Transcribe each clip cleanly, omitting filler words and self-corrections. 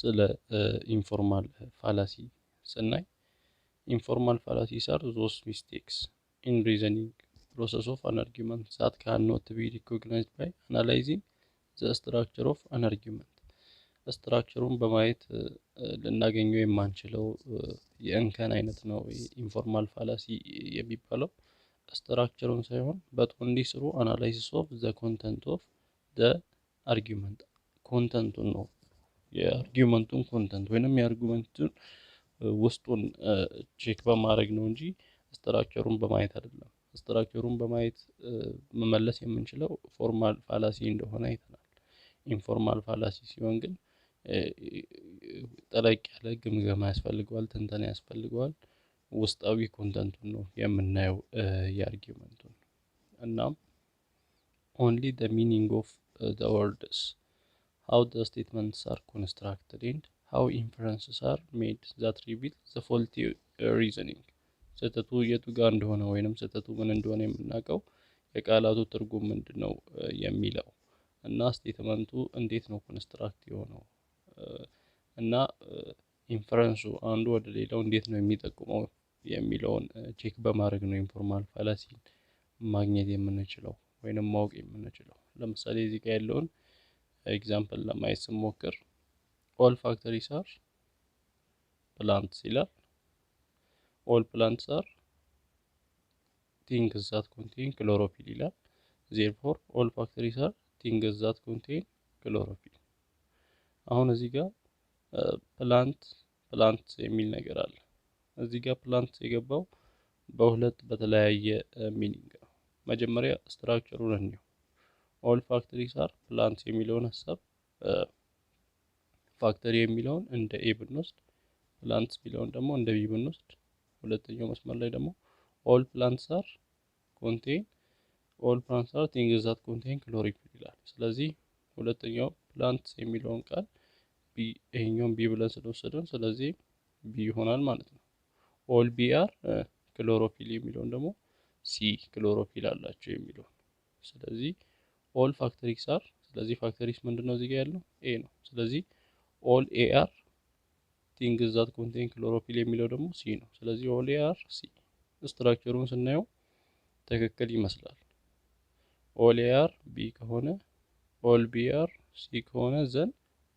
ስለ ኢንፎርማል ፋላሲ ስናይ informal fallacies are those mistakes in reasoning process of an argument that cannot be recognized by analyzing the structure of an argument. ስትራክቸሩን በማየት ልናገኘው የማንችለው የእንከን አይነት ነው ኢንፎርማል ፋላሲ የሚባለው። ስትራክቸሩን ሳይሆን but only through analysis of the content of the argument ኮንተንቱን ነው የአርጊውመንቱን ኮንተንት ወይንም የአርጊውመንቱን ውስጡን ቼክ በማድረግ ነው እንጂ ስትራክቸሩን በማየት አይደለም። ስትራክቸሩን በማየት መመለስ የምንችለው ፎርማል ፋላሲ እንደሆነ አይተናል። ኢንፎርማል ፋላሲ ሲሆን ግን ጠለቅ ያለ ግምገማ ያስፈልገዋል፣ ትንተና ያስፈልገዋል። ውስጣዊ ኮንተንቱን ነው የምናየው የአርጊውመንቱን። እናም only the meaning of the words, how the statements are constructed and how inferences are made that reveal the faulty reasoning. ስህተቱ የቱ ጋር እንደሆነ ወይንም ስህተቱ ምን እንደሆነ የምናውቀው የቃላቱ ትርጉም ምንድነው የሚለው እና ስቴትመንቱ እንዴት ነው ኮንስትራክት የሆነው እና ኢንፈረንሱ አንዱ ወደ ሌላው እንዴት ነው የሚጠቁመው የሚለውን ቼክ በማድረግ ነው ኢንፎርማል ፋላሲ ማግኘት የምንችለው ወይንም ማወቅ የምንችለው። ለምሳሌ እዚህ ጋር ያለውን ኤግዛምፕል ለማየት ስንሞክር all factories are plants ይላል። all plants are things that contain chlorophyll ይላል። therefore all factories are things that contain chlorophyll። አሁን እዚህ ጋር ፕላንት የሚል ነገር አለ። እዚህ ጋር ፕላንት የገባው በሁለት በተለያየ ሚኒንግ ነው። መጀመሪያ ስትራክቸሩን እንየው። all factories are plants የሚለውን ሐሳብ ፋክተሪ የሚለውን እንደ ኤ ብንወስድ ፕላንትስ የሚለውን ደግሞ እንደ ቢ ብንወስድ ሁለተኛው መስመር ላይ ደግሞ all plants are things that contain chlorophyll ይላል። ስለዚህ ሁለተኛው ፕላንትስ የሚለውን ቃል ይሄኛውን ቢ ብለን ስለወሰድን ስለዚህ ቢ ይሆናል ማለት ነው። all b are chlorophyll የሚለውን ደግሞ ሲ ክሎሮፊል አላቸው የሚለው። ስለዚህ all factories are ስለዚህ ፋክተሪስ ምንድነው እዚህ ጋር ያለው ኤ ነው። ስለዚህ all a are things that contain chlorophyll የሚለው ደግሞ ሲ ነው። ስለዚህ all a are ሲ። ስትራክቸሩን ስናየው ትክክል ይመስላል። all a are b ከሆነ all b are ሲ ከሆነ ዘን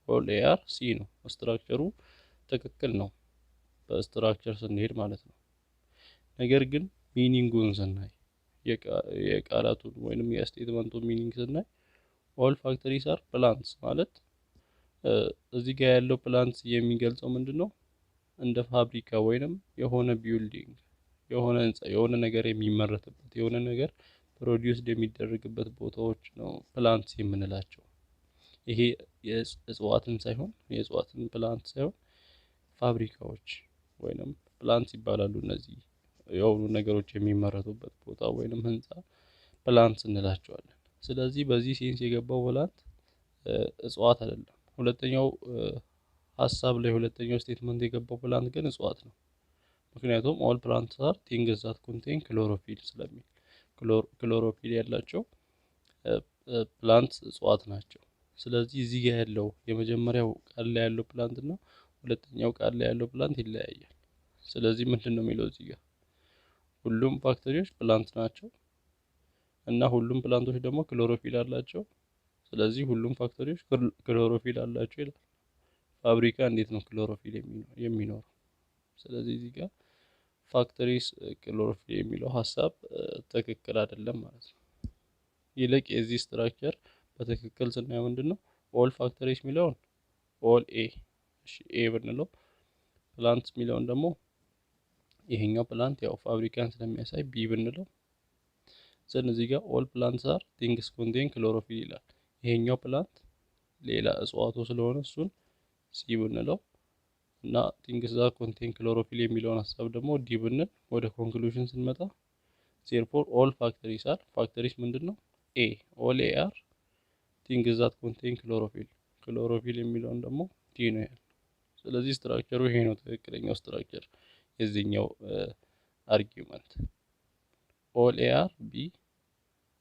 all a are ሲ ነው። ስትራክቸሩ ትክክል ነው በስትራክቸር ስንሄድ ማለት ነው። ነገር ግን ሚኒንጉን ስናይ የቃላቱን ወይንም የስቴትመንቱን ሚኒንግ ስናይ all factories are plants ማለት እዚህ ጋር ያለው ፕላንትስ የሚገልጸው ምንድነው? እንደ ፋብሪካ ወይንም የሆነ ቢልዲንግ የሆነ ህንጻ የሆነ ነገር የሚመረትበት የሆነ ነገር ፕሮዲዩስድ የሚደረግበት ቦታዎች ነው ፕላንትስ የምንላቸው። ይሄ የእጽዋትን ሳይሆን የእጽዋትን ፕላንት ሳይሆን ፋብሪካዎች ወይንም ፕላንትስ ይባላሉ። እነዚህ የሆኑ ነገሮች የሚመረቱበት ቦታ ወይንም ህንጻ ፕላንትስ እንላቸዋለን። ስለዚህ በዚህ ሴንስ የገባው ፕላንት እጽዋት አይደለም። ሁለተኛው ሐሳብ ላይ ሁለተኛው ስቴትመንት የገባው ፕላንት ግን እጽዋት ነው። ምክንያቱም all plants are things that contain chlorophyll ስለሚል ክሎሮፊል ያላቸው ፕላንት እጽዋት ናቸው። ስለዚህ እዚህ ጋር ያለው የመጀመሪያው ቃል ላይ ያለው ፕላንት እና ሁለተኛው ቃል ላይ ያለው ፕላንት ይለያያል። ስለዚህ ምንድነው የሚለው እዚህ ጋር ሁሉም ፋክተሪዎች ፕላንት ናቸው እና ሁሉም ፕላንቶች ደግሞ ክሎሮፊል አላቸው። ስለዚህ ሁሉም ፋክተሪዎች ክሎሮፊል አላቸው ይላል። ፋብሪካ እንዴት ነው ክሎሮፊል የሚኖረው? ስለዚህ እዚህ ጋር ፋክተሪስ ክሎሮፊል የሚለው ሐሳብ ትክክል አይደለም ማለት ነው። ይልቅ የዚህ ስትራክቸር በትክክል ስናየው ምንድነው all factories የሚለውን all a እሺ ኤ ብንለው ፕላንትስ የሚለውን ደግሞ ይሄኛው ፕላንት ያው ፋብሪካን ስለሚያሳይ ቢ ብንለው ዘን እዚህ ጋር all plants are things contain chlorophyll ይላል። ይሄኛው ፕላንት ሌላ እጽዋቱ ስለሆነ እሱን ሲ ብንለው እና things that contain chlorophyll የሚለውን ሐሳብ ደግሞ ዲ ብንል ወደ ኮንክሉዥን ስንመጣ therefore all factories are factories ምንድነው ኤ all a are things that contain chlorophyll የሚለውን ደግሞ ዲ ነው ያለው። ስለዚህ ስትራክቸሩ ይሄ ነው ትክክለኛው ስትራክቸር የዚህኛው አርጊውመንት all a are b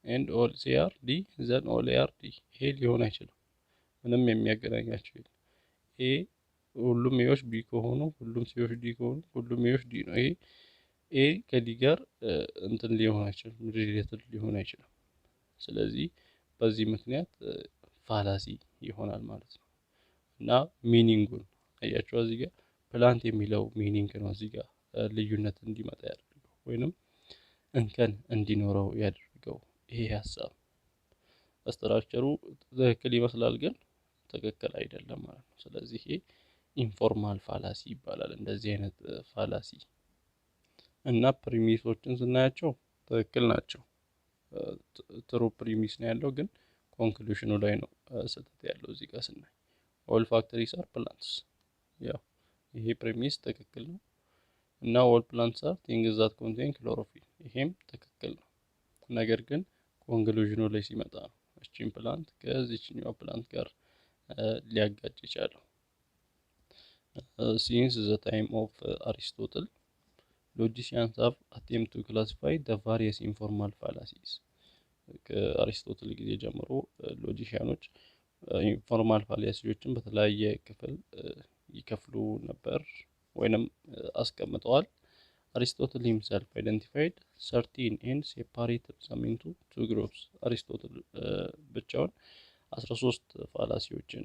and all c are d then all a are d። ይሄ ሊሆን አይችልም። ምንም የሚያገናኛቸው የለም። ኤ ሁሉም ኤዎች ቢ ከሆኑ ሁሉም ሲዎች ዲ ከሆኑ ሁሉም ኤዎች ዲ ነው። ይሄ ኤ ከዲ ጋር እንትን ሊሆን አይችልም፣ ሪሌትድ ሊሆን አይችልም። ስለዚህ በዚህ ምክንያት ፋላሲ ይሆናል ማለት ነው። እና ሚኒንጉን አያችሁ እዚህ ጋር ፕላንት የሚለው ሚኒንግ ነው እዚህ ጋር ልዩነት እንዲመጣ ያደርገው ወይንም እንከን እንዲኖረው ያደርገው ይሄ ሀሳብ። ስትራክቸሩ ትክክል ይመስላል ግን ትክክል አይደለም ማለት ነው። ስለዚህ ይሄ ኢንፎርማል ፋላሲ ይባላል እንደዚህ አይነት ፋላሲ። እና ፕሪሚሶችን ስናያቸው ትክክል ናቸው። ትሩ ፕሪሚስ ነው ያለው ግን ኮንክሉዥኑ ላይ ነው ስህተት ያለው እዚህ ጋር ስናይ። ኦል ፋክተሪስ አር ፕላንትስ፣ ያው ይሄ ፕሪሚስ ትክክል ነው። እና ኦል ፕላንትስ አር ቲንግስ ዛት ኮንቴን ክሎሮፊል፣ ይሄም ትክክል ነው። ነገር ግን ኮንክሉዥኑ ላይ ሲመጣ ነው እቺን ፕላንት ከዚህኛው ፕላንት ጋር ሊያጋጭ ይቻላል። ሲንስ ዘ ታይም ኦፍ አሪስቶትል ሎጂሲያንስ ሃቭ አቴምፕት ቱ ክላሲፋይ ዘ ቫሪየስ ኢንፎርማል ፋላሲስ። ከአሪስቶትል ጊዜ ጀምሮ ሎጂሲያኖች ኢንፎርማል ፋላሲዎችን በተለያየ ክፍል ይከፍሉ ነበር ወይንም አስቀምጠዋል። አሪስቶትል himself identified 13 and separated them into two groups። አሪስቶትል ብቻውን 13 ፋላሲዎችን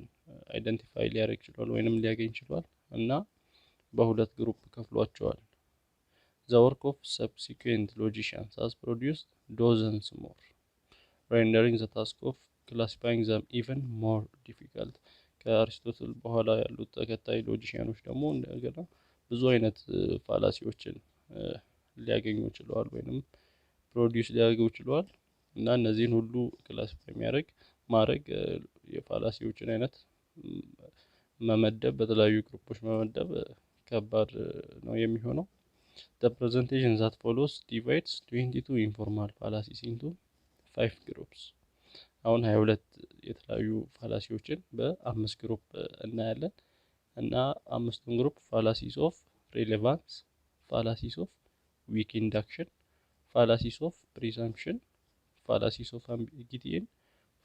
አይደንቲፋይ ሊያደርግ ችሏል ወይንም ሊያገኝ ችሏል እና በሁለት ግሩፕ ከፍሏቸዋል። The work of subsequent logicians has produced dozens more, rendering the task of classifying them even more difficult። ከአሪስቶትል በኋላ ያሉት ተከታይ ሎጂሲያኖች ደግሞ እንደገና ብዙ አይነት ፋላሲዎችን ሊያገኙ ችለዋል ወይንም ፕሮዲዩስ ሊያደርጉ ችለዋል እና እነዚህን ሁሉ ክላሲፋይ ማድረግ የፋላሲዎችን አይነት መመደብ በተለያዩ ግሩፖች መመደብ ከባድ ነው የሚሆነው። The presentation that follows divides 22 informal fallacies into 5 groups። አሁን 22 የተለያዩ ፋላሲዎችን በ5 ግሩፕ እናያለን እና አምስቱን ግሩፕ ፋላሲስ ኦፍ ሬሌቫንስ፣ ፋላሲስ ኦፍ ዊክ ኢንዳክሽን፣ ፋላሲስ ኦፍ ፕሪሰምፕሽን፣ ፋላሲስ ኦፍ አምቢጊቲ፣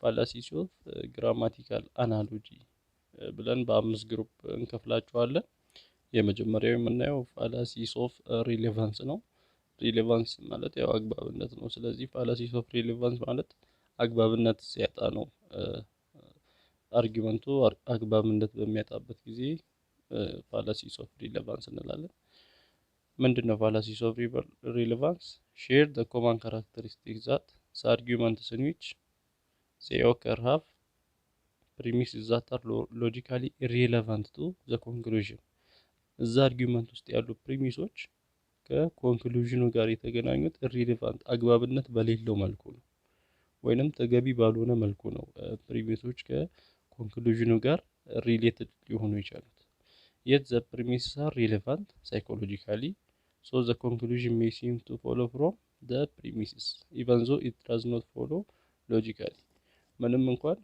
ፋላሲስ ኦፍ ግራማቲካል አናሎጂ ብለን በ5 ግሩፕ እንከፍላቸዋለን። የመጀመሪያው የምናየው ፋላሲስ ኦፍ ሪሌቫንስ ነው። ሪሌቫንስ ማለት ያው አግባብነት ነው። ስለዚህ ፋላሲስ ኦፍ ሪሌቫንስ ማለት አግባብነት ሲያጣ ነው። አርጊመንቱ አግባብነት በሚያጣበት ጊዜ ፋላሲስ ኦፍ ሪሌቫንስ እንላለን። ምንድነው ፋላሲስ ኦፍ ሪሌቫንስ? ሼር ዘ ኮመን ካራክተሪስቲክስ ዛት ዘ አርጊመንትስ ኢን ዊች ዜይ ኦከር ሃቭ ፕሪሚስስ ዛት አር ሎጂካሊ ኢሬሌቫንት ቱ ዘ ኮንክሉዥን። እዛ አርጊመንት ውስጥ ያሉ ፕሪሚሶች ከኮንክሉዥኑ ጋር የተገናኙት ኢሬሌቫንት አግባብነት በሌለው መልኩ ነው ወይንም ተገቢ ባልሆነ መልኩ ነው ፕሪሚሶች ከኮንክሉዥኑ ጋር ሪሌትድ ሊሆኑ ይችላሉ። Yet the premises are relevant psychologically, so the conclusion may seem to follow from the premises, even though it does not follow logically። ምንም እንኳን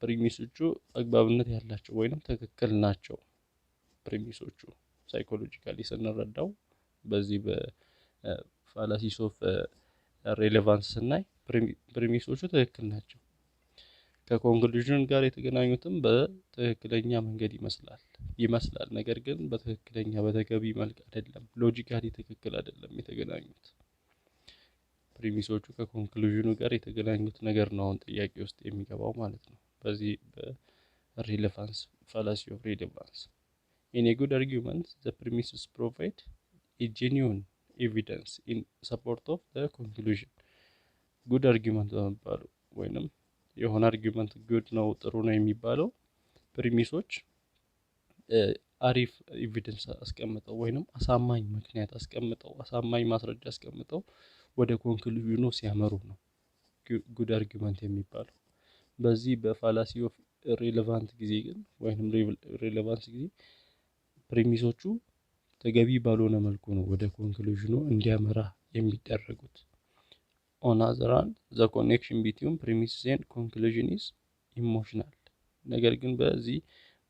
ፕሪሚሶቹ አግባብነት ያላቸው ወይንም ትክክል ናቸው ፕሪሚሶቹ ሳይኮሎጂካሊ ስንረዳው በዚህ በፋላሲስ ኦፍ ሬሌቫንስ ስናይ ፕሪሚሶቹ ትክክል ናቸው። ከኮንክሉዥን ጋር የተገናኙትም በትክክለኛ መንገድ ይመስላል ነገር ግን በትክክለኛ በተገቢ መልክ አይደለም፣ ሎጂካሊ ትክክል አይደለም የተገናኙት። ፕሪሚሶቹ ከኮንክሉዥኑ ጋር የተገናኙት ነገር ነው አሁን ጥያቄ ውስጥ የሚገባው ማለት ነው በዚህ በሪሌቫንስ ፋላሲ ኦፍ ሪሌቫንስ። In a good argument, the premises provide a genuine evidence in support of the conclusion። good argument በመባለው ወይንም የሆነ አርጊመንት ጉድ ነው ጥሩ ነው የሚባለው ፕሪሚሶች አሪፍ ኤቪደንስ አስቀምጠው ወይንም አሳማኝ ምክንያት አስቀምጠው አሳማኝ ማስረጃ አስቀምጠው ወደ ኮንክሉዥኑ ሲያመሩ ነው ጉድ አርጊመንት የሚባለው። በዚህ በፋላሲ ኦፍ ሪሌቫንት ጊዜ ግን ወይንም ሪሌቫንስ ጊዜ ፕሪሚሶቹ ተገቢ ባልሆነ መልኩ ነው ወደ ኮንክሉዥኑ እንዲያመራ የሚደረጉት። On other hand, the connection between premises and conclusion is emotional። ነገር ግን በዚህ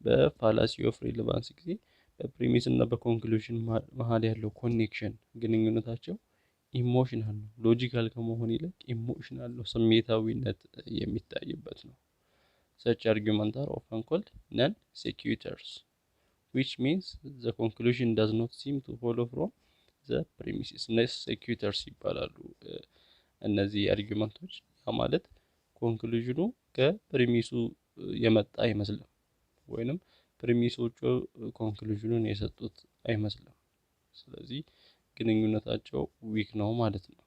በፋላሲ ኦፍ ሪሌቫንስ ጊዜ በፕሪሚስ እና በኮንክሉዥን መሀል ያለው ኮኔክሽን ግንኙነታቸው ኢሞሽናል ነው። ሎጂካል ከመሆን ይልቅ ኢሞሽናል ነው፣ ስሜታዊነት የሚታይበት ነው። such arguments are often called non-sequiturs which means the conclusion does not seem to follow from the premises እነዚህ ሴኩተርስ ይባላሉ። እነዚህ አርጊውመንቶች ማለት ኮንክሉዥኑ ከፕሪሚሱ የመጣ አይመስልም ወይንም ፕሪሚሶቹ ኮንክሉዥኑን የሰጡት አይመስልም። ስለዚህ ግንኙነታቸው ዊክ ነው ማለት ነው።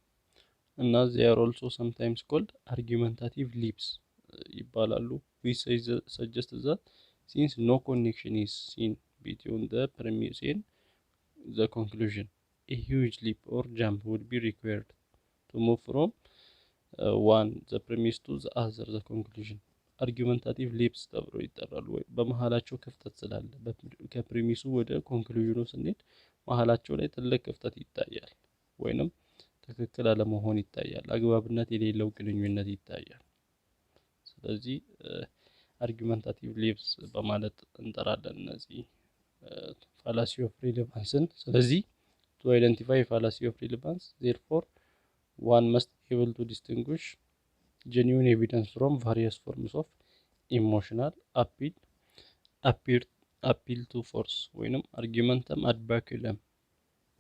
እና they are also sometimes called argumentative leaps ይባላሉ which suggest that since no connection is seen between the premise and the conclusion a huge leap or jump would be required to move from one the premise to the other the conclusion argumentative leaps ተብሎ ይጠራሉ። ወይ በመሃላቸው ክፍተት ስላለ ከፕሪሚሱ ወደ ኮንክሉዥኑ ስንሄድ መሃላቸው ላይ ትልቅ ክፍተት ይታያል ወይንም ትክክል አለመሆን ይታያል፣ አግባብነት የሌለው ግንኙነት ይታያል። ስለዚህ argumentative leaps በማለት እንጠራለን እነዚህ fallacy of relevance። ስለዚህ to identify fallacy of relevance therefore one must be able to distinguish genuine evidence from various forms of emotional appeal to force ወይንም argumentum ad baculum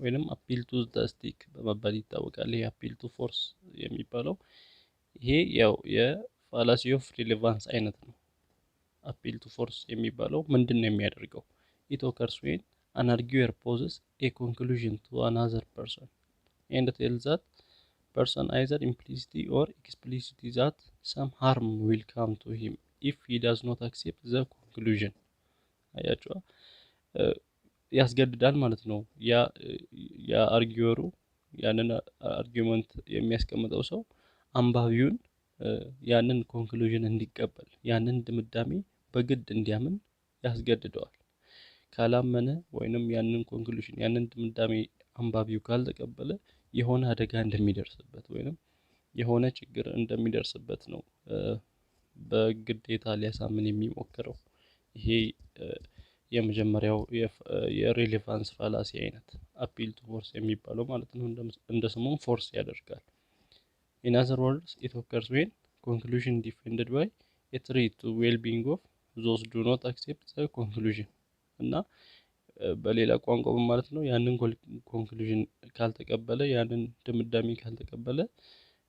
ወይንም appeal to the stick በመባል ይታወቃል። ይሄ appeal to force የሚባለው ይሄ ያው የfallacy of relevance አይነት ነው። appeal to force የሚባለው ምንድነው የሚያደርገው? it occurs when an arguer poses a conclusion to another person and tells that person either implicitly or explicitly that some harm will come to him if he does not accept the conclusion አያችሁ ያስገድዳል ማለት ነው። ያ አርጊወሩ ያንን አርጊውመንት የሚያስቀምጠው ሰው አንባቢውን ያንን ኮንክሉዥን እንዲቀበል ያንን ድምዳሜ በግድ እንዲያምን ያስገድደዋል። ካላመነ ወይንም ያንን ኮንክሉዥን ያንን ድምዳሜ አንባቢው ካልተቀበለ የሆነ አደጋ እንደሚደርስበት ወይንም የሆነ ችግር እንደሚደርስበት ነው በግዴታ ሊያሳምን የሚሞክረው። ይሄ የመጀመሪያው የሬሌቫንስ ፋላሲ አይነት appeal to force የሚባለው ማለት ነው። እንደ ስሙም ፎርስ ያደርጋል። in other words it occurs when conclusion defended by a threat to well-being of those do not accept the conclusion እና በሌላ ቋንቋ ማለት ነው ያንን ኮንክሉዥን ካልተቀበለ ያንን ድምዳሜ ካልተቀበለ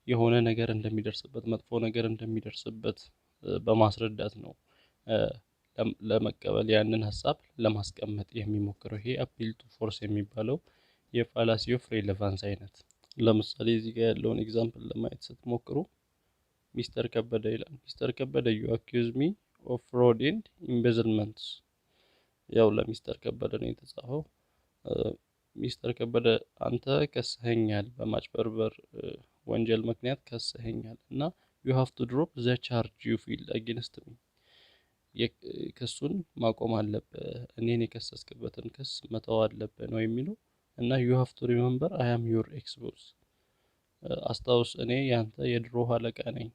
የሆነ ነገር እንደሚደርስበት መጥፎ ነገር እንደሚደርስበት በማስረዳት ነው ለመቀበል ያንን ሐሳብ ለማስቀመጥ የሚሞክረው። ይሄ appeal to force የሚባለው የፋላሲ ኦፍ ሬሌቫንስ አይነት። ለምሳሌ እዚህ ጋር ያለውን ኤግዛምፕል ለማየት ስትሞክሩ ሚስተር ከበደ ይላል። ሚስተር ከበደ you accuse me of fraud and embezzlement ያው ለሚስተር ከበደ ነው የተጻፈው። ሚስተር ከበደ አንተ ከሰኸኛል በማጭበርበር ወንጀል ምክንያት ከሰኸኛል እና you have to drop the charge you feel against me ክሱን ማቆም አለብህ፣ እኔን የከሰስክበትን ክስ መተው አለብህ ነው የሚለው እና you have to remember I am your ex-boss አስታውስ እኔ ያንተ የድሮ አለቃ ነኝ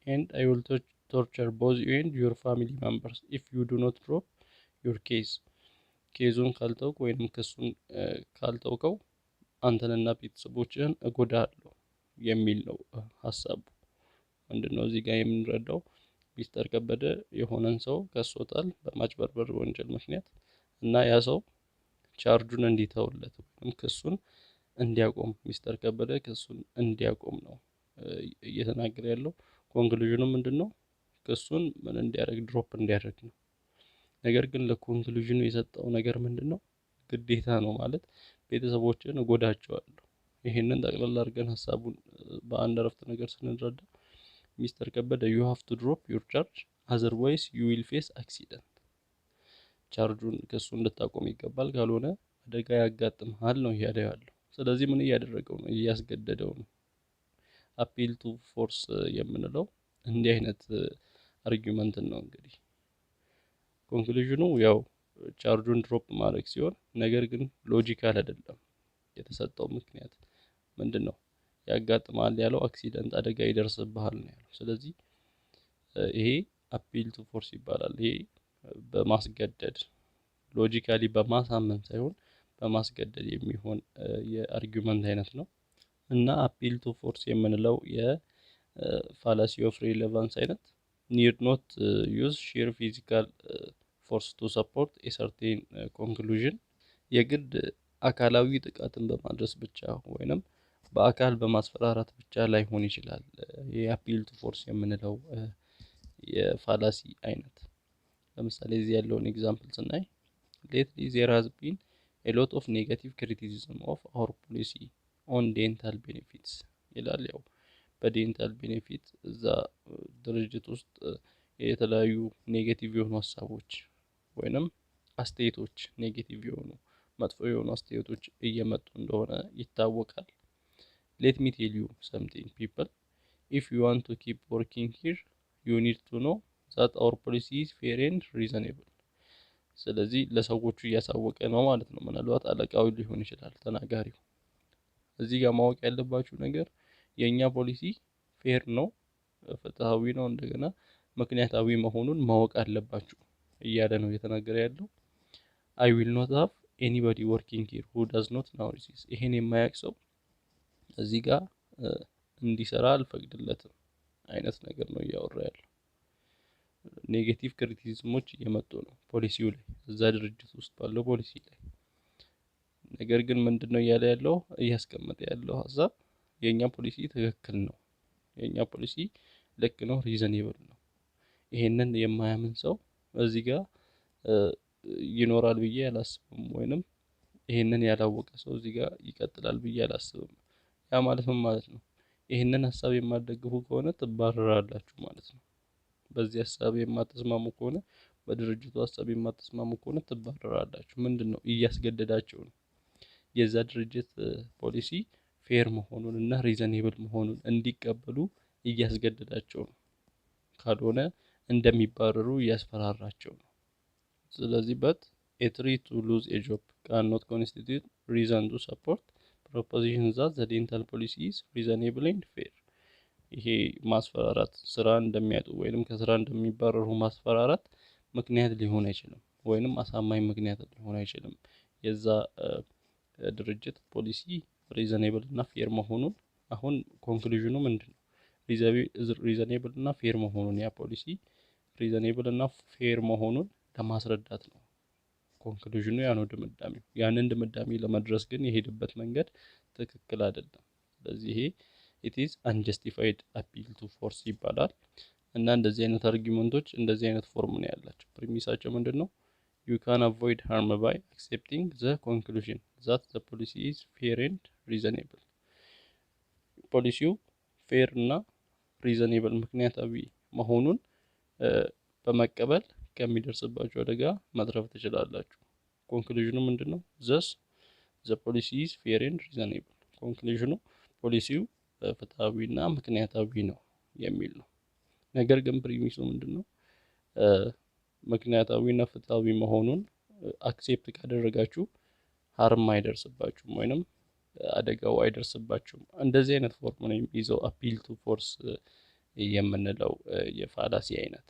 and I will torture both you and your family members if you do not drop your case ኬዙን ካልተውክ ወይንም ክሱን ካልተውከው አንተንና ቤተሰቦችህን እጎዳለሁ የሚል ነው ሐሳቡ። ምንድነው እዚህ ጋር የምንረዳው? ሚስተር ከበደ የሆነን ሰው ከሶታል በማጭበርበር ወንጀል ምክንያት እና ያ ሰው ቻርጁን እንዲተውለት ወይንም ክሱን እንዲያቆም ሚስተር ከበደ ክሱን እንዲያቆም ነው እየተናገረ ያለው። ኮንክሉዥኑ ምንድነው? ክሱን ምን እንዲያደርግ ድሮፕ እንዲያደርግ ነው። ነገር ግን ለኮንክሉዥኑ የሰጠው ነገር ምንድነው? ግዴታ ነው ማለት ቤተሰቦችን እጎዳቸዋለሁ። ይሄንን ጠቅላላ አድርገን ሐሳቡን በአንድ አረፍተ ነገር ስንረዳ ሚስተር ከበደ you have to drop your charge otherwise you will face accident ቻርጁን ከሱ እንድታቆም ይገባል ካልሆነ አደጋ ያጋጥምሃል ነው እያለ ያለው። ስለዚህ ምን እያደረገው ነው? እያስገደደው ነው። appeal to force የምንለው እንዲህ አይነት አርጊውመንት ነው። እንግዲህ ኮንክሉዥኑ ያው ቻርጁን ድሮፕ ማድረግ ሲሆን ነገር ግን ሎጂካል አይደለም። የተሰጠው ምክንያት ምንድነው? ያጋጥማል ያለው አክሲደንት አደጋ ይደርስብሃል ነው ያለው። ስለዚህ ይሄ appeal to force ይባላል። ይሄ በማስገደድ ሎጂካሊ በማሳመን ሳይሆን በማስገደድ የሚሆን የአርጊውመንት አይነት ነው እና appeal to force የምንለው የፋላሲ ኦፍ ሬሌቫንስ አይነት need not use sheer physical ፎርስ ቱ ሰፖርት ኤ ሰርቴን ኮንክሉዥን የግድ አካላዊ ጥቃትን በማድረስ ብቻ ወይንም በአካል በማስፈራራት ብቻ ላይሆን ይችላል። የአፒል ቱ ፎርስ የምንለው የፋላሲ አይነት ለምሳሌ እዚህ ያለውን ኤግዛምፕል ስናይ ሌትሊ ዜር ሃዝ ቢን ኤ ሎት ኦፍ ኔጋቲቭ ክሪቲሲዝም ኦፍ አወር ፖሊሲ ኦን ዴንታል ቤኔፊትስ ይላል። ያው በዴንታል ቤኔፊት እዛ ድርጅት ውስጥ የተለያዩ ኔጌቲቭ የሆኑ ሀሳቦች ወይንም አስተያየቶች ኔጌቲቭ የሆኑ መጥፎ የሆኑ አስተያየቶች እየመጡ እንደሆነ ይታወቃል። ሌት ሚ ቴል ዩ ሰምቲንግ ፒፕል ኢፍ ዩ ዋንት ቱ ኪፕ ወርኪንግ ሂር ዩ ኒድ ቱ ኖ ዛት አወር ፖሊሲ ኢዝ ፌር ኤንድ ሪዘኔብል። ስለዚህ ለሰዎቹ እያሳወቀ ነው ማለት ነው። ምናልባት አለቃው ሊሆን ይችላል ተናጋሪው። እዚህ ጋር ማወቅ ያለባችሁ ነገር የኛ ፖሊሲ ፌር ነው፣ ፍትሃዊ ነው፣ እንደገና ምክንያታዊ መሆኑን ማወቅ አለባችሁ እያለ ነው እየተናገረ ያለው። አይ ዊል ኖት ሃቭ ኤኒባዲ ወርኪንግ ሂር ሁ ዳዝ ኖት ናው ሪሲስ። ይሄን የማያውቅ ሰው እዚህ ጋር እንዲሰራ አልፈቅድለትም አይነት ነገር ነው እያወራ ያለው። ኔጌቲቭ ክሪቲሲዝሞች እየመጡ ነው ፖሊሲው ላይ፣ እዛ ድርጅት ውስጥ ባለው ፖሊሲ ላይ። ነገር ግን ምንድነው እያለ ያለው እያስቀመጠ ያለው ሀሳብ የኛ ፖሊሲ ትክክል ነው፣ የኛ ፖሊሲ ልክ ነው፣ ሪዘኔብል ነው። ይሄንን የማያምን ሰው እዚህ ጋር ይኖራል ብዬ አላስብም። ወይንም ይሄንን ያላወቀ ሰው እዚህ ጋር ይቀጥላል ብዬ አላስብም። ያ ማለት ምን ማለት ነው? ይሄንን ሀሳብ የማትደግፉ ከሆነ ትባረራላችሁ ማለት ነው። በዚህ ሀሳብ የማትስማሙ ከሆነ፣ በድርጅቱ ሀሳብ የማትስማሙ ከሆነ ትባረራላችሁ። ምንድነው እያስገደዳቸው ነው። የዛ ድርጅት ፖሊሲ ፌር መሆኑን እና ሪዘኔብል መሆኑን እንዲቀበሉ እያስገደዳቸው ነው። ካልሆነ እንደሚባረሩ እያስፈራራቸው ነው። ስለዚህ በት a threat to lose a job cannot constitute reason to support proposition that the dental policy is reasonable and fair። ይሄ ማስፈራራት ስራ እንደሚያጡ ወይንም ከስራ እንደሚባረሩ ማስፈራራት ምክንያት ሊሆን አይችልም፣ ወይንም አሳማኝ ምክንያት ሊሆን አይችልም። የዛ ድርጅት ፖሊሲ ሪዘኔብል እና ፌር መሆኑን አሁን ኮንክሉዥኑ ምንድነው? ሪዘኔብል እና ፌር መሆኑን ያ ፖሊሲ ሪዘኔብል እና ፌር መሆኑን ለማስረዳት ነው ኮንክሉዥኑ። ያ ነው ድምዳሜው። ያንን ድምዳሜ ለመድረስ ግን የሄደበት መንገድ ትክክል አይደለም። ስለዚህ ይሄ it is unjustified appeal to force ይባላል። እና እንደዚህ አይነት አርጊመንቶች እንደዚህ አይነት ፎርም ነው ያላቸው። ፕሪሚሳቸው ምንድነው? you can avoid harm by accepting the conclusion that the policy is fair and reasonable። ፖሊሲው ፌር እና ሪዘኔብል ምክንያታዊ መሆኑን በመቀበል ከሚደርስባቸው አደጋ መትረፍ ትችላላችሁ። ኮንክሉዥኑ ምንድነው? thus the policy is fair and reasonable። ኮንክሉዥኑ ፖሊሲው ፍትሃዊና ምክንያታዊ ነው የሚል ነው። ነገር ግን ፕሪሚሱ ምንድነው? ምክንያታዊና ፍትሃዊ መሆኑን አክሴፕት ካደረጋችሁ ሃርም አይደርስባችሁም ወይንም አደጋው አይደርስባችሁም። እንደዚህ አይነት ፎርም ነው የሚይዘው አፒል ቱ ፎርስ የምንለው የፋላሲ አይነት።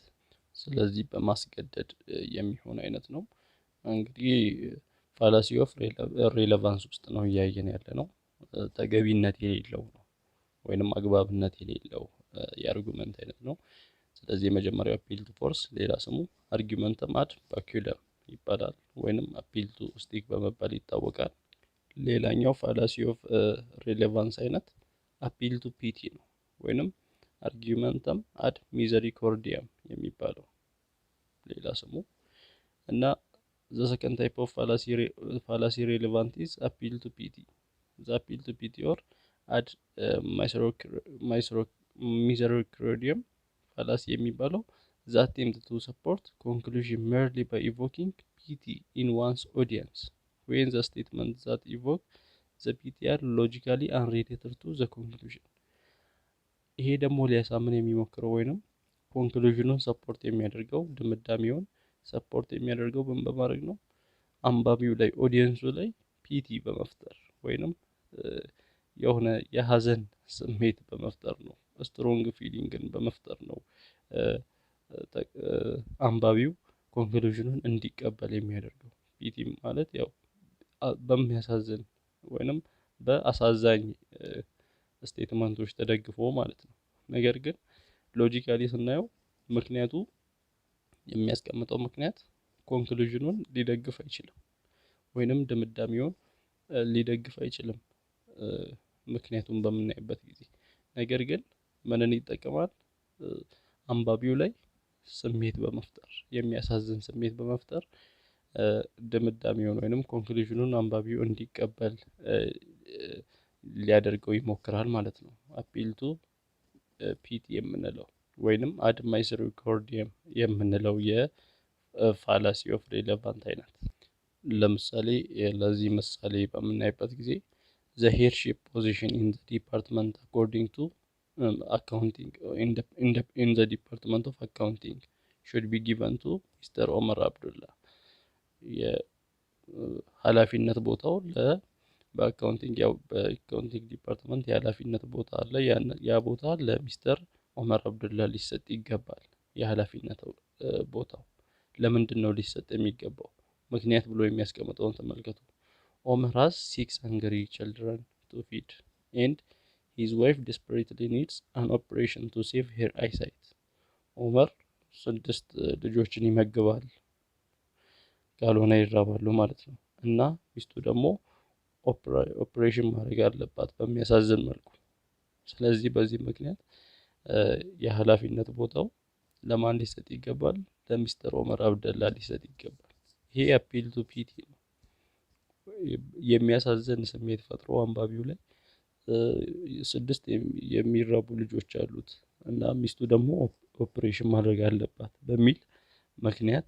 ስለዚህ በማስገደድ የሚሆን አይነት ነው። እንግዲህ ፋላሲ ኦፍ ሬሌቫንስ ውስጥ ነው እያየን ያለ ነው። ተገቢነት የሌለው ነው ወይንም አግባብነት የሌለው የአርጉመንት አይነት ነው። ስለዚህ የመጀመሪያው አፒል ቱ ፎርስ ሌላ ስሙ አርጊመንተም አድ ባኩለም ይባላል ወይንም አፒል ቱ ስቲክ በመባል ይታወቃል። ሌላኛው ፋላሲ ኦፍ ሬሌቫንስ አይነት አፒል ቱ ፒቲ ነው ወይንም አርጊመንተም አድ ሚዘሪኮርዲያም የሚባለው ሌላ ስሙ። እና the second type of fallacy relevant is appeal to pity. The appeal to pity or ad misericordiam fallacy የሚባለው the attempt to support conclusion merely by evoking pity in one's audience when the statements that evoke the pity are logically unrelated to the conclusion። ይሄ ደግሞ ሊያሳምን የሚሞክረው ወይንም ኮንክሉዥኑን ሰፖርት የሚያደርገው ድምዳሜውን ሰፖርት የሚያደርገው በማድረግ ነው አንባቢው ላይ ኦዲየንሱ ላይ ፒቲ በመፍጠር ወይንም የሆነ የሐዘን ስሜት በመፍጠር ነው፣ ስትሮንግ ፊሊንግን በመፍጠር ነው አንባቢው ኮንክሉዥኑን እንዲቀበል የሚያደርገው። ፒቲ ማለት ያው በሚያሳዝን ወይንም በአሳዛኝ ስቴትመንቶች ተደግፎ ማለት ነው። ነገር ግን ሎጂካሊ ስናየው ምክንያቱ የሚያስቀምጠው ምክንያት ኮንክሉዥኑን ሊደግፍ አይችልም፣ ወይንም ድምዳሜውን ሊደግፍ አይችልም ምክንያቱም በምናይበት ጊዜ። ነገር ግን ምንን ይጠቀማል? አንባቢው ላይ ስሜት በመፍጠር የሚያሳዝን ስሜት በመፍጠር ድምዳሜውን ወይንም ኮንክሉዥኑን አንባቢው እንዲቀበል ሊያደርገው ይሞክራል ማለት ነው። አፒል ቱ ፒቲ የምንለው ወይንም አድማይስሪኮርዲየም የምንለው የፋላሲ ኦፍ ሬሌቫንት አይነት። ለምሳሌ ለዚህ ምሳሌ በምናይበት ጊዜ the headship position in the department according to accounting in the department of accounting should be given to Mr. ኦመር አብዱላ። የኃላፊነት ቦታው በአካውንቲንግ ዲፓርትመንት የኃላፊነት ቦታ አለ። ያ ቦታ ለሚስተር ኦመር አብዱላ ሊሰጥ ይገባል። የኃላፊነት ቦታው ለምንድን ነው ሊሰጥ የሚገባው? ምክንያት ብሎ የሚያስቀምጠውን ተመልከቱ። ኦመር has 6 hungry children to feed and his wife desperately needs an operation to save her eyesight. ኦመር 6 ልጆችን ይመግባል፣ ካልሆነ ይራባሉ ማለት ነው። እና ሚስቱ ደግሞ ኦፕሬሽን ማድረግ አለባት በሚያሳዝን መልኩ። ስለዚህ በዚህ ምክንያት የኃላፊነት ቦታው ለማን ሊሰጥ ይገባል? ለሚስተር ኦመር አብደላ ሊሰጥ ይገባል። ይሄ አፒል ቱ ፒቲ ነው። የሚያሳዝን ስሜት ፈጥሮ አንባቢው ላይ 6 የሚራቡ ልጆች አሉት እና ሚስቱ ደግሞ ኦፕሬሽን ማድረግ አለባት በሚል ምክንያት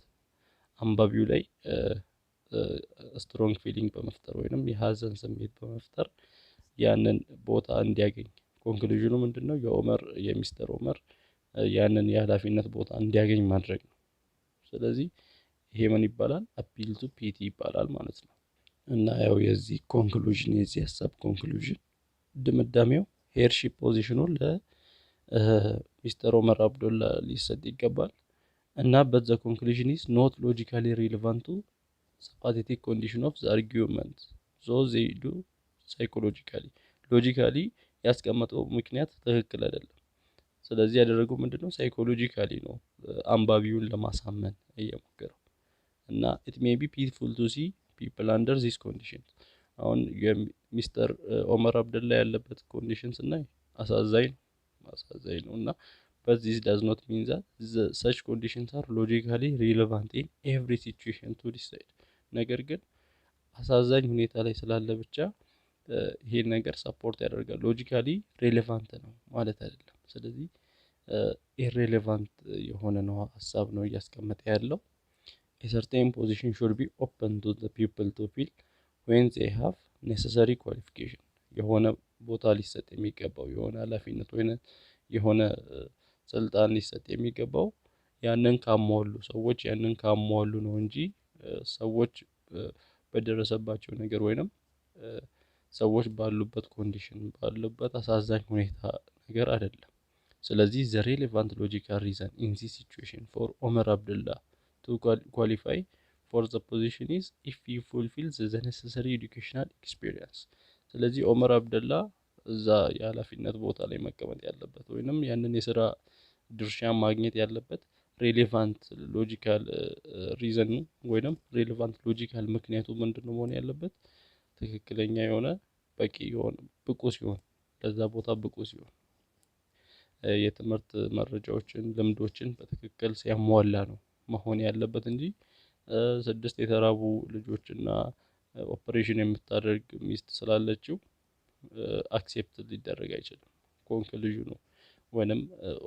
አንባቢው ላይ ስትሮንግ ፊሊንግ በመፍጠር ወይንም የሀዘን ስሜት በመፍጠር ያንን ቦታ እንዲያገኝ፣ ኮንክሉዥኑ ምንድነው? የሚስተር ኦመር ያንን የኃላፊነት ቦታ እንዲያገኝ ማድረግ ነው። ስለዚህ ይሄ ምን ይባላል? አፒል ቱ ፒቲ ይባላል ማለት ነው። እና ያው የዚህ ሀሳብ ኮንክሉዥን ድምዳሜው ሄርሺፕ ፖዚሽኑ ለሚስተር ኦመር አብዱላ ሊሰጥ ይገባል እና but the conclusion is not logically relevant to sympathetic condition of the argument so they do ሎጂካሊ ያስቀመጠው ምክንያት ትክክል አይደለም። ስለዚህ ያደረገው ምንድነው? ሳይኮሎጂካሊ ነው አንባቢውን ለማሳመን እየሞከረው እና it may be peaceful to see people under these conditions። አሁን የሚስተር ኦመር አብደላ ያለበት ኮንዲሽን ስናይ አሳዛኝ ነው እና but this does not mean that such conditions are logically relevant in every situation to decide። ነገር ግን አሳዛኝ ሁኔታ ላይ ስላለ ብቻ ይሄን ነገር ሰፖርት ያደርጋል ሎጂካሊ ሬሌቫንት ነው ማለት አይደለም። ስለዚህ ኢሬሌቫንት የሆነ ነው ሀሳብ ነው እያስቀመጠ ያለው። a certain position should be open to the people to fill when they have necessary qualification። የሆነ ቦታ ሊሰጥ የሚገባው የሆነ ኃላፊነት ወይ የሆነ ስልጣን ሊሰጥ የሚገባው ያንን ካሟሉ ነው እንጂ ሰዎች በደረሰባቸው ነገር ወይንም ሰዎች ባሉበት ኮንዲሽን ባሉበት አሳዛኝ ሁኔታ ነገር አይደለም። ስለዚህ the relevant logical reason in this situation for ኦመር አብዱላ to qualify for the position is if he fulfills the necessary educational experience። ስለዚህ ኦመር አብዱላ እዛ የኃላፊነት ቦታ ላይ መቀመጥ ያለበት ወይንም ያንን የሥራ ድርሻ ማግኘት ያለበት ሬሌቫንት ሎጂካል ሪዘን ወይንም ሬሌቫንት ሎጂካል ምክንያቱ ምንድነው መሆን ያለበት? ትክክለኛ የሆነ በቂ የሆነ ብቁ ሲሆን፣ ለዛ ቦታ ብቁ ሲሆን፣ የትምህርት መረጃዎችን ልምዶችን በትክክል ሲያሟላ ነው መሆን ያለበት እንጂ 6 የተራቡ ልጆችና ኦፕሬሽን የምታደርግ ሚስት ስላለችው አክሴፕት ሊደረግ አይችልም ኮንክሉዥኑ ወይንም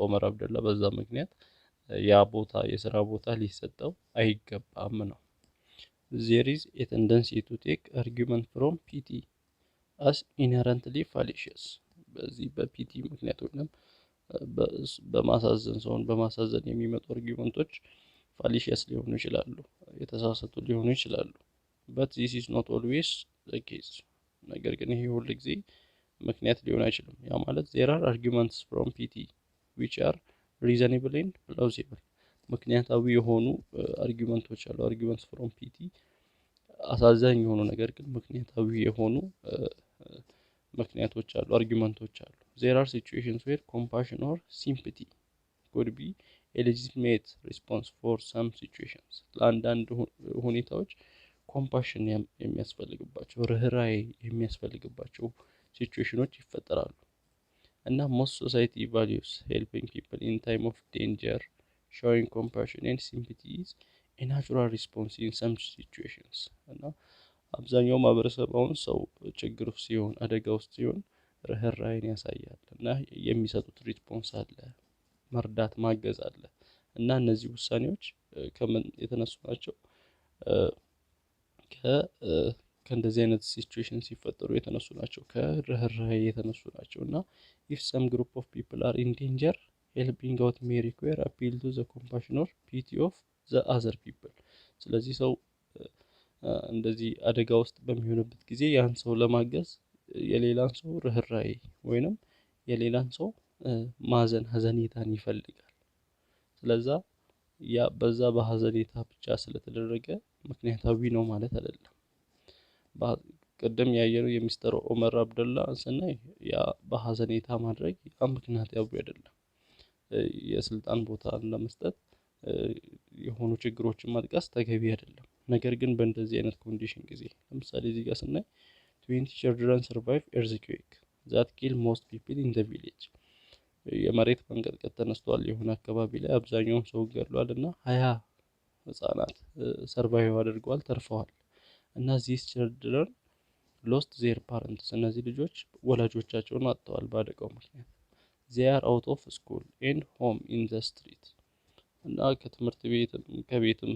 ኦመር አብደላ በዛ ምክንያት ያ ቦታ የሥራ ቦታ ሊሰጠው አይገባም ነው። there is a tendency to take argument from PT as inherently fallacious። በዚህ በፒቲ ምክንያት ወይንም በማሳዘን የሚመጡ አርጊውመንቶች ፋሊሺየስ ሊሆኑ ይችላሉ፣ የተሳሳቱ ሊሆኑ ይችላሉ። but this is not always the case። ነገር ግን ይሄ ሁሉ ጊዜ ምክንያት ሊሆን አይችልም። ያ ማለት there are arguments from PT which are reasonable and plausible። ምክንያታዊ የሆኑ አርጊውመንቶች አሉ። arguments from PT አሳዛኝ የሆኑ ነገር ግን ምክንያታዊ የሆኑ አርጊውመንቶች አሉ። there are situations where compassion or sympathy could be a legitimate response for some situations ለአንዳንድ ሁኔታዎች ኮምፓሽን የሚያስፈልግባቸው ርህራሄ የሚያስፈልግባቸው ሲቹዌሽኖች ይፈጠራሉ እና most society values helping people in time of danger, showing compassion and sympathy is a natural response in some situations እና አብዛኛው ማህበረሰብ አሁን ሰው ችግር ውስጥ ሲሆን አደጋ ውስጥ ሲሆን ርህራሄን ያሳያል እና የሚሰጡት ሪስፖንስ አለ መርዳት ማገዝ አለ እና እነዚህ ውሳኔዎች ከምን የተነሱ ናቸው ከእንደዚህ አይነት ሲቹዌሽን ሲፈጠሩ የተነሱ ናቸው ከርህራሄ የተነሱ ናቸው እና if some group of people are in danger helping out may require appeal to the compassion or pity of the other people ስለዚህ ሰው እንደዚህ አደጋ ውስጥ በሚሆንበት ጊዜ ያን ሰው ለማገዝ የሌላን ሰው ርህራሄ ወይንም የሌላን ሰው ማዘን ሀዘኔታን ይፈልጋል ስለዚህ ያ በዛ በሀዘኔታ ብቻ ስለተደረገ ምክንያታዊ ነው ማለት አይደለም ቀደም ያየነው የሚስተር ኦመር አብደላ ስናይ ያ በሀዘኔታ ማድረግ ያ ምክንያታዊ አይደለም የስልጣን ቦታ ለመስጠት የሆኑ ችግሮችን ማጥቀስ ተገቢ አይደለም ነገር ግን በእንደዚህ አይነት ኮንዲሽን ጊዜ ለምሳሌ እዚህ ጋር ስናይ 20 children survive earthquake that kill most people in the village የመሬት መንቀጥቀጥ ተነስቷል የሆነ አካባቢ ላይ አብዛኛውን ሰው ገድሏል እና 20 ህፃናት ሰርቫይቭ አድርገዋል ተርፈዋል እና these children lost their parents እነዚህ ልጆች ወላጆቻቸውን አጥተዋል በአደጋው ምክንያት they are out of school and home in the street እና ከትምህርት ቤትም ከቤትም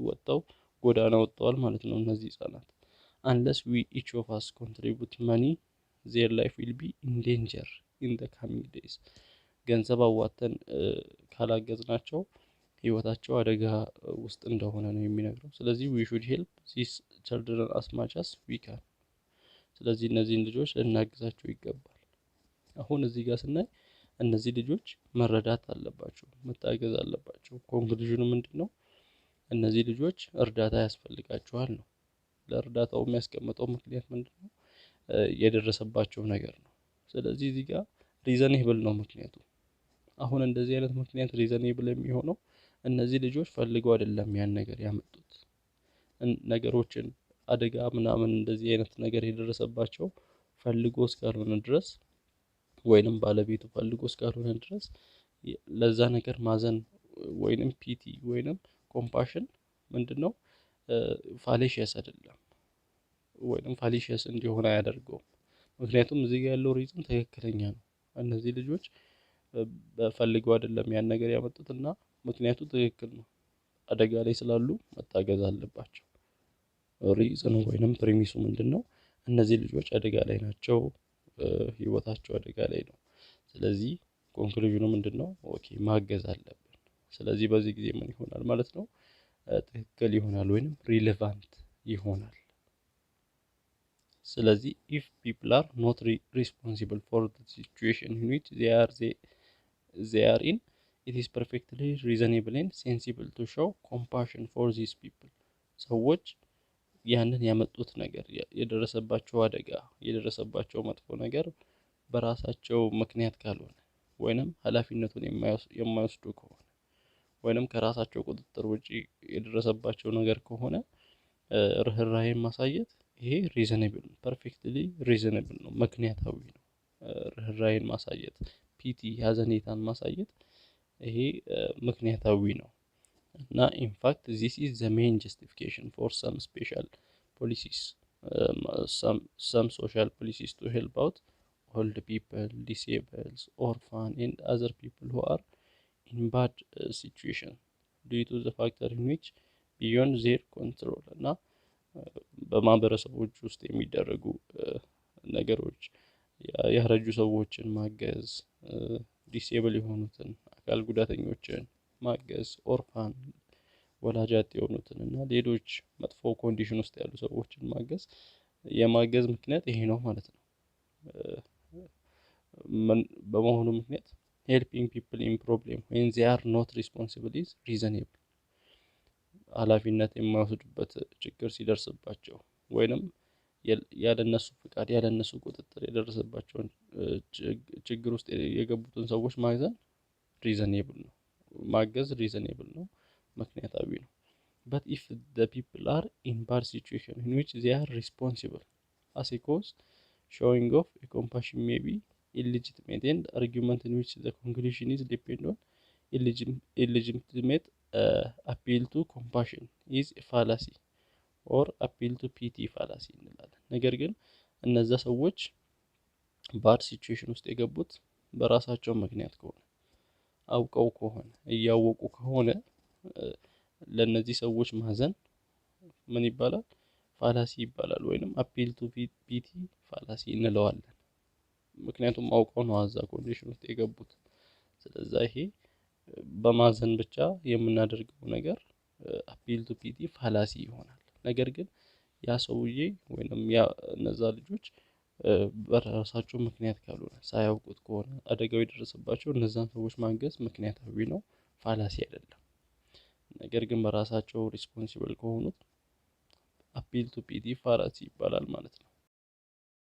ወጣው ጎዳና ወጣዋል ማለት ነው እነዚህ ህፃናት unless we each of us contribute money their life will be in danger in the coming days ገንዘብ አዋተን ካላገዝናቸው ህይወታቸው አደጋ ውስጥ እንደሆነ ነው የሚነግረው ስለዚህ we should help these children as much as we can ስለዚህ እነዚህን ልጆች ልናግዛቸው ይገባል አሁን እዚህ ጋር ስናይ እነዚህ ልጆች መረዳት አለባቸው መታገዝ አለባቸው ኮንክሉዥኑ ምንድነው እነዚህ ልጆች እርዳታ ያስፈልጋቸዋል ነው ለእርዳታው የሚያስቀምጠው ምክንያት ምንድነው የደረሰባቸው ነገር ነው ስለዚህ እዚህ ጋር ሪዘኔብል ነው ምክንያቱ አሁን እንደዚህ አይነት ምክንያት ሪዘኔብል የሚሆነው እነዚህ ልጆች ፈልገው አይደለም ያን ነገር ያመጡት ነገሮችን አደጋ ምናምን እንደዚህ አይነት ነገር የደረሰባቸው ፈልጎ እስካልሆነ ድረስ ወይንም ባለቤቱ ፈልጎ እስካልሆነ ድረስ ለዛ ነገር ማዘን ወይንም ፒቲ ወይንም ኮምፓሽን ምንድነው ፋሊሺየስ አይደለም ወይንም ፋሊሺየስ እንዲሆን አያደርገውም ምክንያቱም እዚህ ጋር ያለው ሪዝን ትክክለኛ ነው እነዚህ ልጆች በፈልገው አይደለም ያን ነገር ያመጡትና ምክንያቱ ትክክል ነው አደጋ ላይ ስላሉ መታገዝ አለባቸው ሪዝኑ ወይንም ፕሪሚሱ ምንድነው እነዚህ ልጆች አደጋ ላይ ናቸው ህይወታቸው አደጋ ላይ ነው ስለዚህ ኮንክሉዥኑ ምንድነው ኦኬ ማገዝ አለብን ስለዚህ በዚህ ጊዜ ምን ይሆናል ማለት ነው ትክክል ይሆናል ወይንም ሪሌቫንት ይሆናል ስለዚህ if people are not responsible for the situation in which they are in it is perfectly reasonable and sensible to show compassion for these people ሰዎች ያንን ያመጡት ነገር የደረሰባቸው አደጋ የደረሰባቸው መጥፎ ነገር በራሳቸው ምክንያት ካልሆነ ወይንም ኃላፊነቱን የማይወስዱ ከሆነ ወይንም ከራሳቸው ቁጥጥር ውጪ የደረሰባቸው ነገር ከሆነ ርህራሄን ማሳየት ይሄ ሪዘኔብል ፐርፌክትሊ ሪዘኔብል ነው ምክንያታዊ ነው ርህራሄን ማሳየት ፒቲ ሀዘኔታን ማሳየት ይሄ ምክንያታዊ ነው እና in fact this is the main justification for some special policies some social policies to help out old people disabled orphans and other people who are in bad situation due to the factor in which beyond their control እና በማህበረሰቦች ውስጥ የሚደረጉ ነገሮች ያረጁ ሰዎችን ማገዝ ዲሴብል የሆኑትን አካል ጉዳተኞችን ማገዝ ኦርፋን ወላጅ አጥ የሆኑትን እና ሌሎች መጥፎ ኮንዲሽን ውስጥ ያሉ ሰዎችን ማገዝ የማገዝ ምክንያት ይሄ ነው ማለት ነው በመሆኑ ምክንያት helping people in problem when they are not responsible is reasonable ኃላፊነት የማይወስዱበት ችግር ሲደርስባቸው ወይንም ያለነሱ ፍቃድ ያለነሱ ቁጥጥር የደረሰባቸውን ችግር ውስጥ የገቡትን ሰዎች ማገዝ ሪዘኔብል ነው ማገዝ ሪዘኔብል ነው፣ ምክንያታዊ ነው። but if the people are in bad situation in which they are responsible as a cause, showing of a compassion may be illegitimate, and argument in which the conclusion is depend on illegitimate appeal to compassion is a fallacy or appeal to pity fallacy እንላለን። ነገር ግን እነዛ ሰዎች ባድ ሲቹዌሽን ውስጥ የገቡት በራሳቸው ምክንያት ከሆነ አውቀው ከሆነ እያወቁ ከሆነ ለነዚህ ሰዎች ማዘን ምን ይባላል? ፋላሲ ይባላል፣ ወይንም አፒል ቱ ፒቲ ፋላሲ እንለዋለን። ምክንያቱም አውቀው ነው አዛ ኮንዲሽን ውስጥ የገቡት። ስለዚህ ይሄ በማዘን ብቻ የምናደርገው ነገር አፒል ቱ ፒቲ ፋላሲ ይሆናል። ነገር ግን ያ ሰውዬ ወይንም ያ እነዛ ልጆች በራሳቸው ምክንያት ካልሆነ ሳያውቁት ከሆነ አደጋው የደረሰባቸው እነዛን ሰዎች ማገዝ ምክንያታዊ ነው፣ ፋላሲ አይደለም። ነገር ግን በራሳቸው ሪስፖንሲብል ከሆኑት አፒል ቱ ፒቲ ፋላሲ ይባላል ማለት ነው።